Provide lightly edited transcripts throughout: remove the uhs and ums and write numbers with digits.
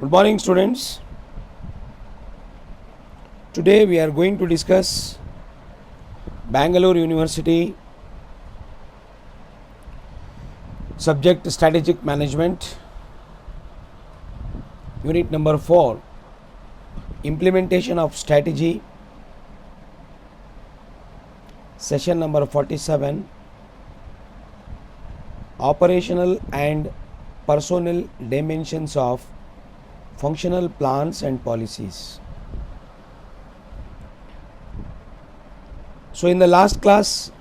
Good morning, students. Today we are going to discuss Bangalore University subject strategic management, unit number 4, implementation of strategy, session number 47, operational and personnel dimensions of functional plans and policies. So in the last class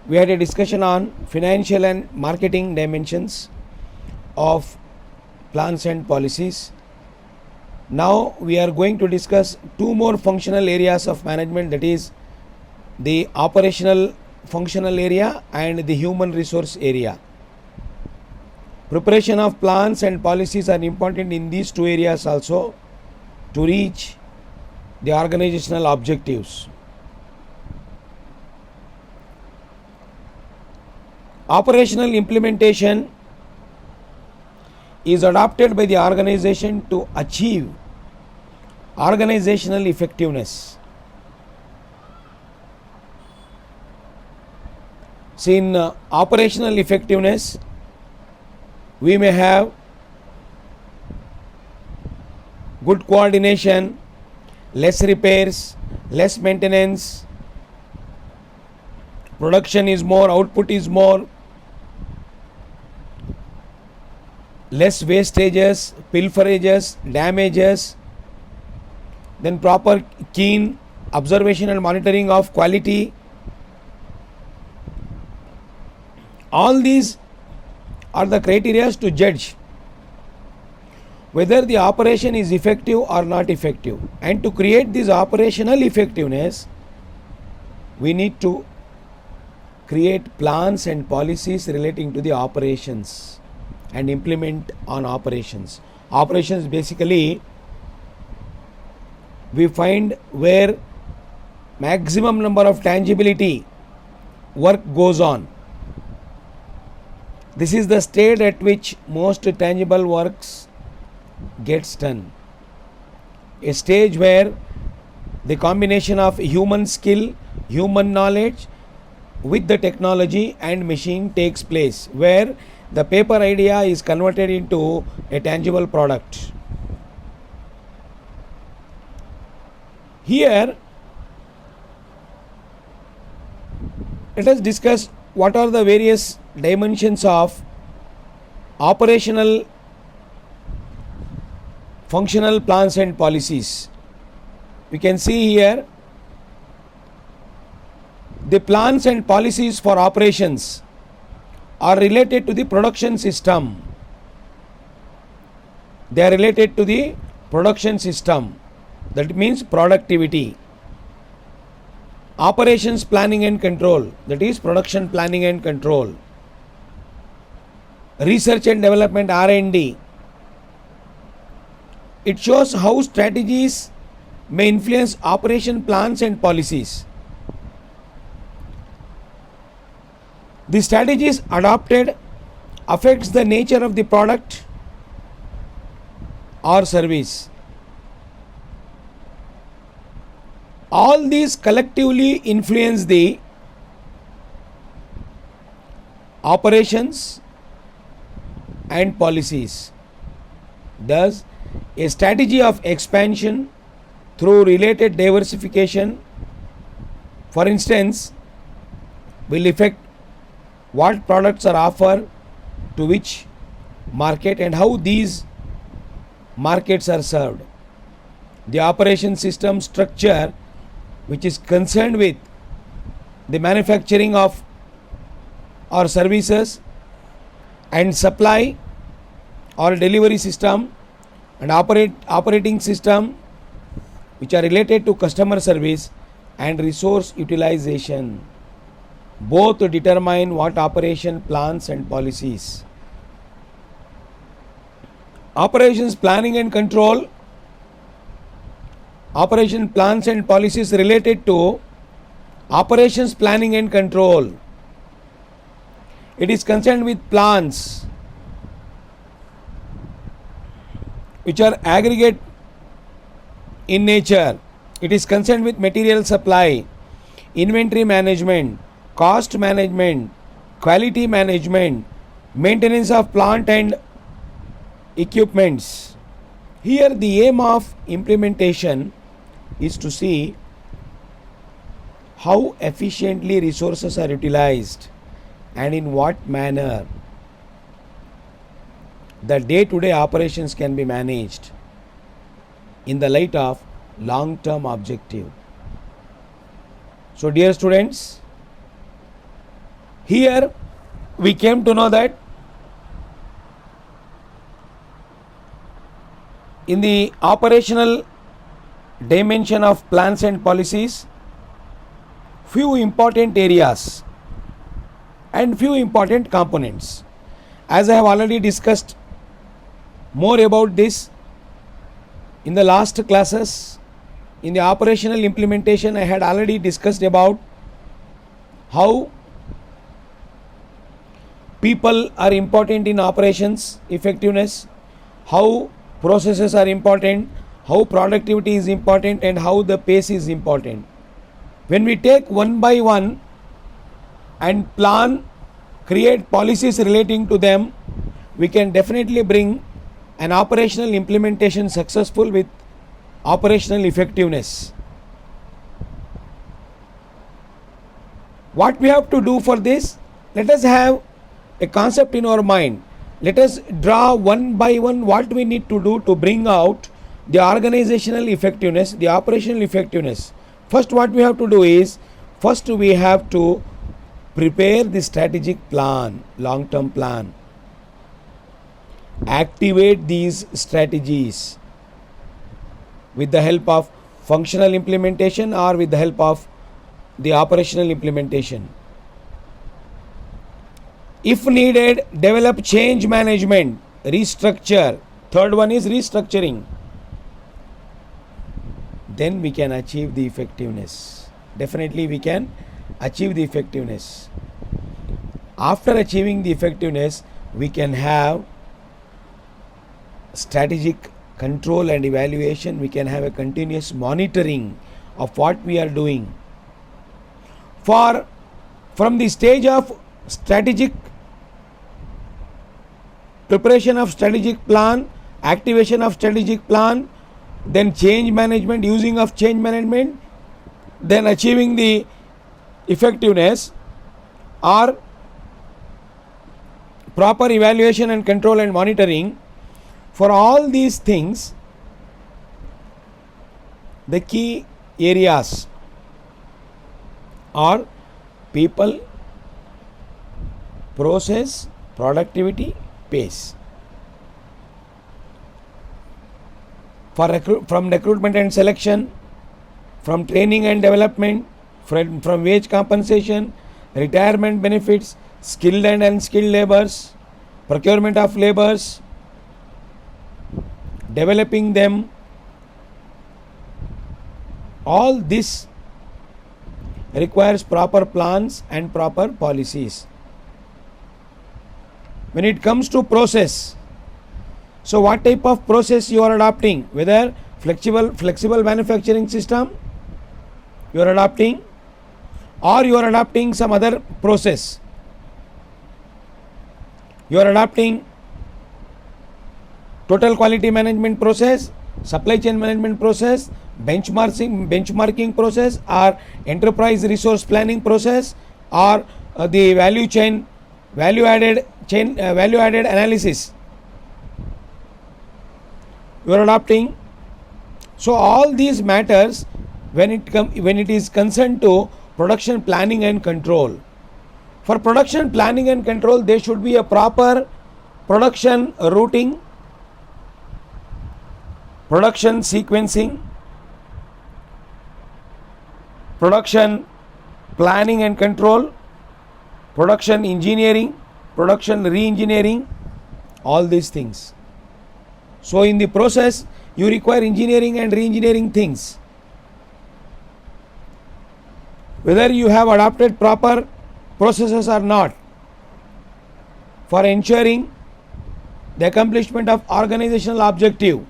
we had a discussion on financial and marketing dimensions of plans and policies. Now we are going to discuss two more functional areas of management, that is the operational functional area and the human resource area. Preparation of plans and policies are important in these two areas also to reach the organizational objectives. Operational implementation is adopted by the organization to achieve organizational effectiveness. See, in operational effectiveness, we may have good coordination, less repairs, less maintenance, production is more, output is more, less wastages, pilferages, damages, then proper keen observation and monitoring of quality. All these are the criteria to judge whether the operation is effective or not effective. And to create this operational effectiveness, we need to create plans and policies relating to the operations and implement on operations. Operations basically we find where maximum number of tangibility work goes on. This is the state at which most tangible works gets done. A stage where the combination of human skill, human knowledge with the technology and machine takes place, where the paper idea is converted into a tangible product. Here, let us discuss what are the various dimensions of operational functional plans and policies. We can see here the plans and policies for operations are related to the production system. They are related to the production system. That means productivity. Operations planning and control, that is production planning and control. Research and development, R&D. It shows how strategies may influence operation plans and policies. The strategies adopted affects the nature of the product or service. All these collectively influence the operations and policies. Thus, a strategy of expansion through related diversification, for instance, will affect what products are offered to which market and how these markets are served. The operation system structure, which is concerned with the manufacturing of our services and supply or delivery system and operating system, which are related to customer service and resource utilization, both to determine what operation plans and policies. Operations planning and control. Operation plans and policies related to operations planning and control. It is concerned with plans which are aggregate in nature. It is concerned with material supply, inventory management, cost management, quality management, maintenance of plant and equipments. Here the aim of implementation is to see how efficiently resources are utilized and in what manner the day-to-day operations can be managed in the light of long-term objective. So dear students, here we came to know that in the operational dimension of plans and policies, few important areas and few important components. As I have already discussed more about this in the last classes, in the operational implementation I had already discussed about how people are important in operations effectiveness, how processes are important, how productivity is important, and how the pace is important. When we take one by one and plan, create policies relating to them, we can definitely bring an operational implementation successful with operational effectiveness. What we have to do for this? Let us have a concept in our mind. Let us draw one by one what we need to do to bring out the organizational effectiveness, the operational effectiveness. First, what we have to do is, first we have to prepare the strategic plan, long-term plan. Activate these strategies with the help of functional implementation or with the help of the operational implementation. If needed, develop change management, restructure. Third one is restructuring. Then we can achieve the effectiveness. Definitely we can achieve the effectiveness. After achieving the effectiveness, we can have strategic control and evaluation. We can have a continuous monitoring of what we are doing. From the stage of strategic preparation of strategic plan, activation of strategic plan, then change management, using of change management, then achieving the effectiveness or proper evaluation and control and monitoring. For all these things, the key areas are people, process, productivity, pace. From recruitment and selection, from training and development, from wage compensation, retirement benefits, skilled and unskilled laborers, procurement of laborers, developing them, all this requires proper plans and proper policies. When it comes to process, so what type of process you are adopting, whether flexible manufacturing system you are adopting or you are adopting some other process, you are adopting total quality management process, supply chain management process, benchmarking process, or enterprise resource planning process, or the value added analysis you are adopting. So all these matters when it is concerned to production planning and control. For production planning and control, there should be a proper production routing, production sequencing, production planning and control, production engineering, production re-engineering, all these things. So in the process, you require engineering and re-engineering things. Whether you have adopted proper processes or not, for ensuring the accomplishment of organizational objective,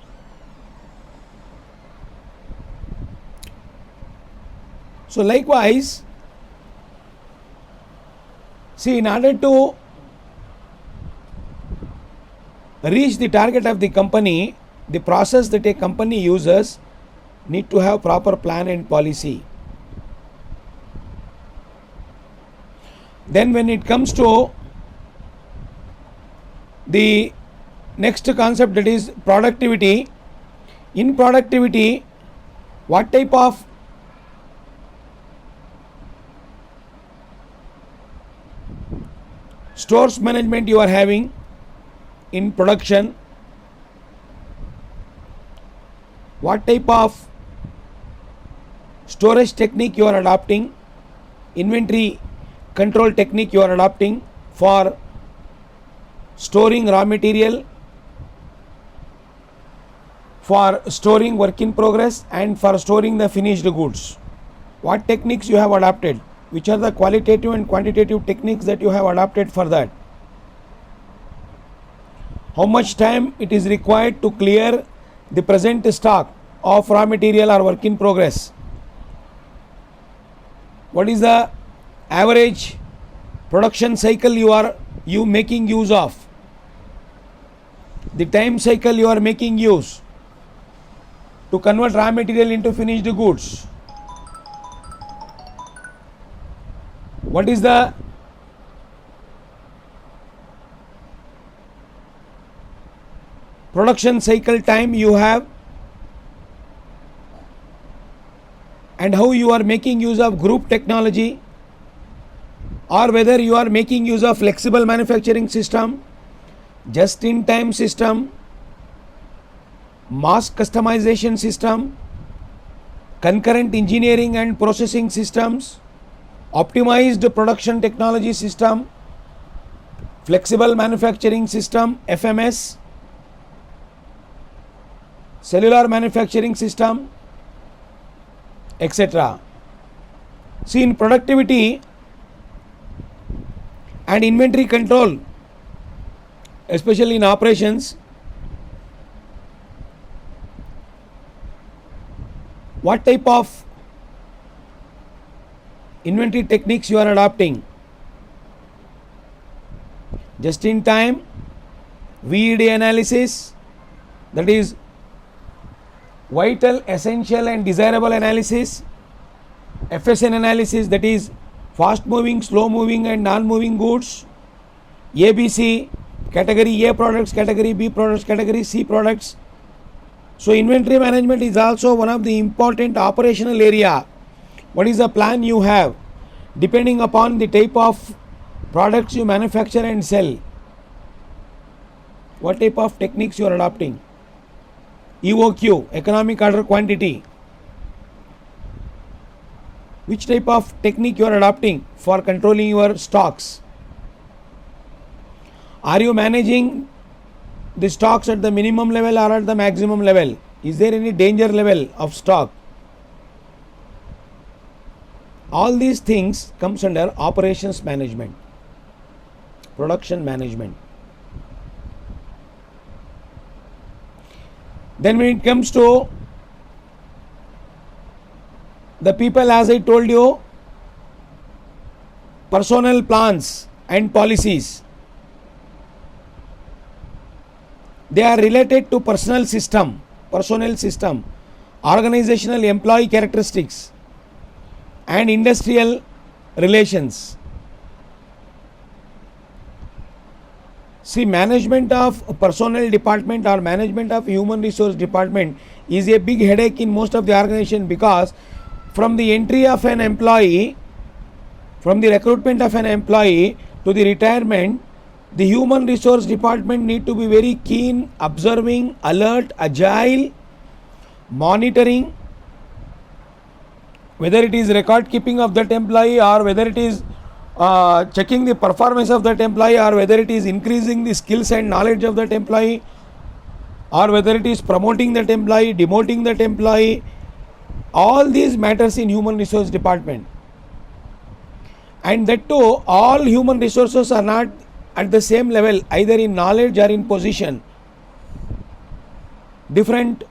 So likewise, see, in order to reach the target of the company, the process that a company uses need to have proper plan and policy. Then when it comes to the next concept, that is productivity. In productivity, what type of stores management you are having in production, what type of storage technique you are adopting, inventory control technique you are adopting for storing raw material, for storing work in progress, and for storing the finished goods. What techniques you have adopted, which are the qualitative and quantitative techniques that you have adopted for that. How much time it is required to clear the present stock of raw material or work in progress. What is the average production cycle you making use of, the time cycle you are making use to convert raw material into finished goods. What is the production cycle time you have, and how you are making use of group technology, or whether you are making use of flexible manufacturing system, just in time system, mass customization system, concurrent engineering and processing systems, optimized production technology system, flexible manufacturing system FMS, cellular manufacturing system, etc. See, in productivity and inventory control, especially in operations, what type of inventory techniques you are adopting? Just in time, VED analysis, that is vital, essential and desirable analysis, FSN analysis, that is fast moving, slow moving and non moving goods, ABC, category A products, category B products, category C products. So inventory management is also one of the important operational area. What is the plan you have, depending upon the type of products you manufacture and sell? What type of techniques you are adopting? EOQ, economic order quantity. Which type of technique you are adopting for controlling your stocks? Are you managing the stocks at the minimum level or at the maximum level? Is there any danger level of stock? All these things comes under operations management, production management. Then when it comes to the people, as I told you, personnel plans and policies, they are related to personnel system, organizational employee characteristics and industrial relations. See, management of personnel department or management of human resource department is a big headache in most of the organization, because from the entry of an employee, from the recruitment of an employee to the retirement, the human resource department need to be very keen, observing, alert, agile, monitoring, whether it is record keeping of that employee, or whether it is checking the performance of that employee, or whether it is increasing the skills and knowledge of that employee, or whether it is promoting that employee, demoting that employee. All these matters in human resource department. And that too, all human resources are not at the same level, either in knowledge or in position. Different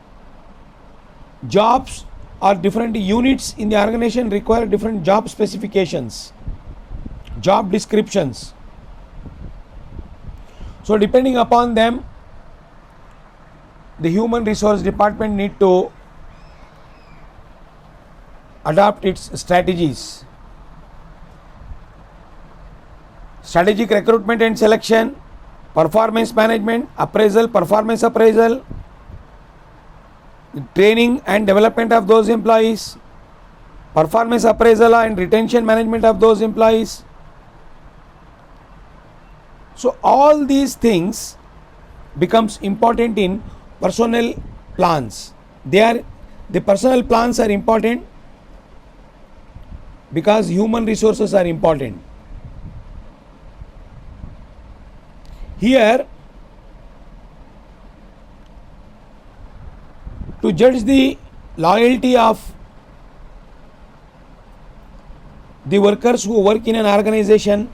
jobs or different units in the organization require different job specifications, job descriptions. So depending upon them, the human resource department need to adopt its strategies. Strategic recruitment and selection, performance management, appraisal, performance appraisal, training and development of those employees, performance appraisal and retention management of those employees. So all these things becomes important in personnel plans. The personnel plans are important because human resources are important. Here, to judge the loyalty of the workers who work in an organization,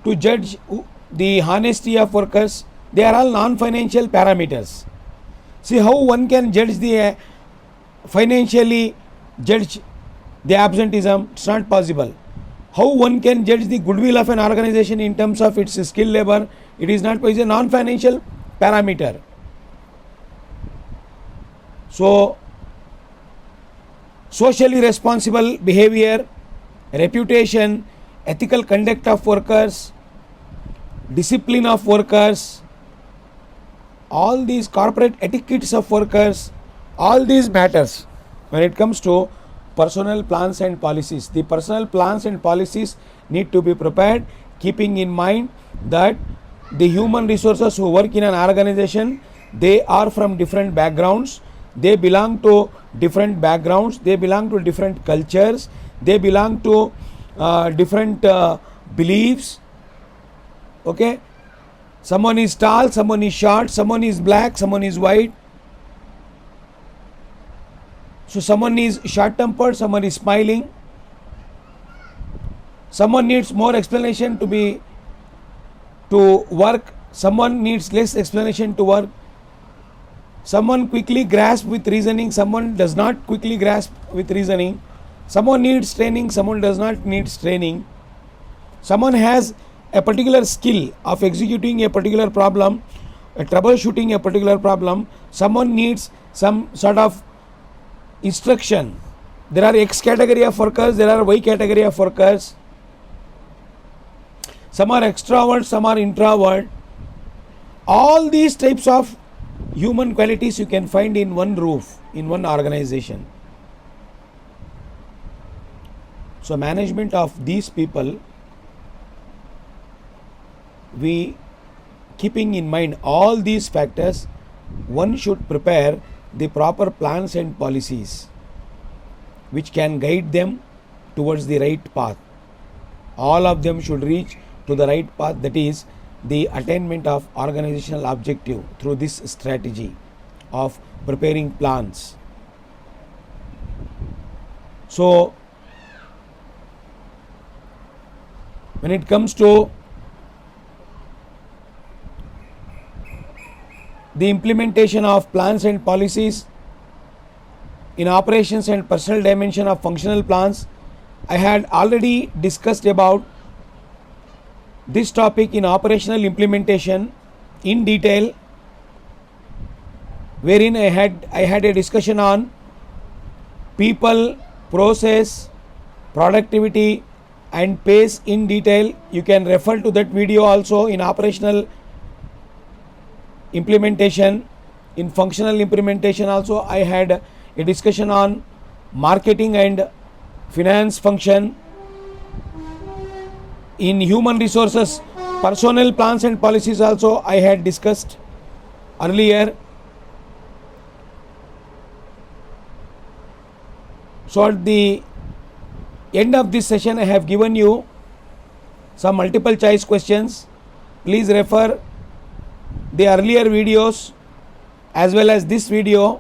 to judge the honesty of workers, they are all non-financial parameters. See how one can judge the financially judge the absenteeism? It's not possible. How one can judge the goodwill of an organization in terms of its skill labor? It is not, it's a non-financial parameter. So, socially responsible behavior, reputation, ethical conduct of workers, discipline of workers, all these corporate etiquettes of workers, all these matters when it comes to personnel plans and policies. The personnel plans and policies need to be prepared keeping in mind that the human resources who work in an organization, they are from different backgrounds, they belong to different backgrounds, they belong to different cultures, they belong to different beliefs. Okay, someone is tall, someone is short, someone is black, someone is white. So someone is short tempered, someone is smiling, someone needs more explanation to work, someone needs less explanation to work, someone quickly grasps with reasoning, someone does not quickly grasp with reasoning, someone needs training, someone does not need training, someone has a particular skill of executing a particular problem, troubleshooting a particular problem, someone needs some sort of instruction. There are X category of workers, there are Y category of workers, some are extrovert, some are introvert. All these types of human qualities you can find in one roof, in one organization. So management of these people, we keeping in mind all these factors, one should prepare the proper plans and policies which can guide them towards the right path. All of them should reach to the right path, that is the attainment of organizational objective through this strategy of preparing plans. So when it comes to the implementation of plans and policies in operations and personnel dimension of functional plans, I had already discussed about this topic in operational implementation in detail, wherein I had a discussion on people, process, productivity and pace in detail. You can refer to that video also. In operational implementation, in functional implementation also I had a discussion on marketing and finance function. In human resources, personnel plans and policies also I had discussed earlier. So at the end of this session I have given you some multiple choice questions. Please refer the earlier videos as well as this video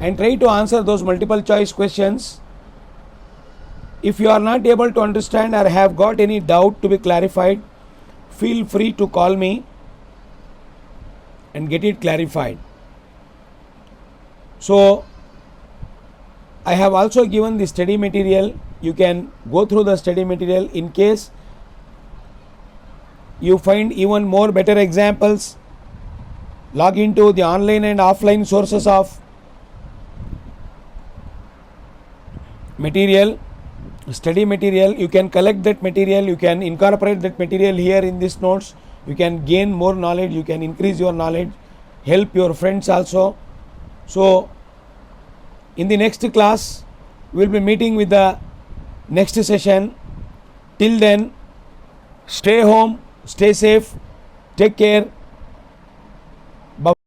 and try to answer those multiple choice questions. If you are not able to understand or have got any doubt to be clarified, feel free to call me and get it clarified. So I have also given the study material. You can go through the study material. In case you find even more better examples, log into the online and offline sources of material, study material. You can collect that material, you can incorporate that material here in these notes. You can gain more knowledge, you can increase your knowledge, help your friends also. So in the next class we will be meeting with the next session. Till then, stay home, stay safe, take care.